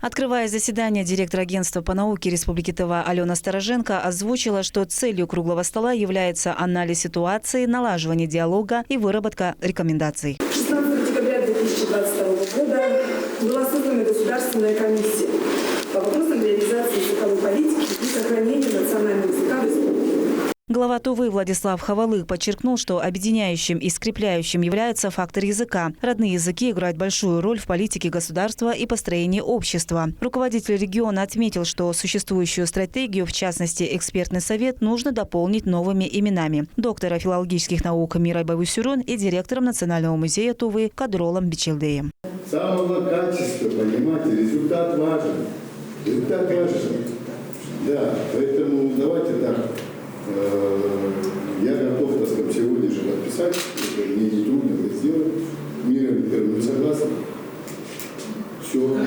Открывая заседание, директор агентства по науке Республики Тыва Алена Стороженко озвучила, что целью круглого стола является анализ ситуации, налаживание диалога и выработка рекомендаций. 16 декабря 2022 года была создана государственная комиссия по вопросам реализации языковой политики и сохранения национального языка в республике. Глава Тувы Владислав Хавалык подчеркнул, что объединяющим и скрепляющим является фактор языка. Родные языки играют большую роль в политике государства и построении общества. Руководитель региона отметил, что существующую стратегию, в частности экспертный совет, нужно дополнить новыми именами: доктора филологических наук Мирай Бавусюрун и директором Национального музея Тувы Кадролом Бичилдеем. Самого качества, понимаете, результат важен. Результат важен. Да, поэтому давайте так. Я готов, так сказать, сегодня же подписать. Это мне не трудно это сделать. Мира не согласен. Все.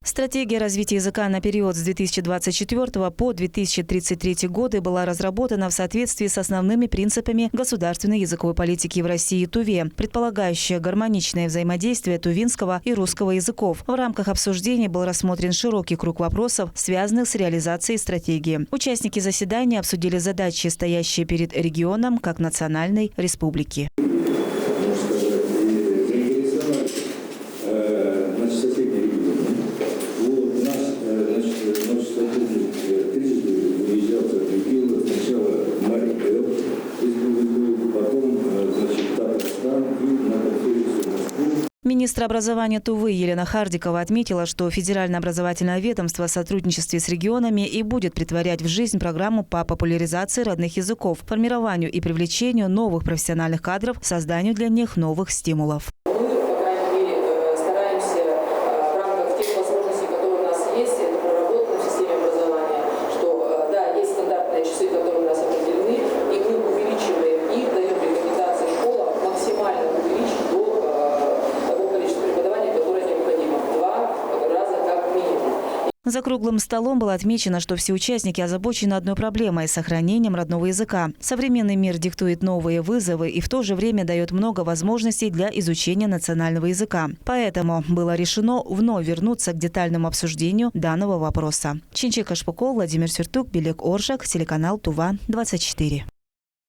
Стратегия развития языка на период с 2024 по 2033 годы была разработана в соответствии с основными принципами государственной языковой политики в России и Туве, предполагающая гармоничное взаимодействие тувинского и русского языков. В рамках обсуждения был рассмотрен широкий круг вопросов, связанных с реализацией стратегии. Участники заседания обсудили задачи, стоящие перед регионом как национальной республики. Министр образования Тувы Елена Хардикова отметила, что Федеральное образовательное ведомство в сотрудничестве с регионами и будет претворять в жизнь программу по популяризации родных языков, формированию и привлечению новых профессиональных кадров, созданию для них новых стимулов. За круглым столом было отмечено, что все участники озабочены одной проблемой – сохранением родного языка. Современный мир диктует новые вызовы и в то же время дает много возможностей для изучения национального языка. Поэтому было решено вновь вернуться к детальному обсуждению данного вопроса. Чинчик Ашпукол, Владимир Сюртук, Белек Оржак, телеканал Тува 24.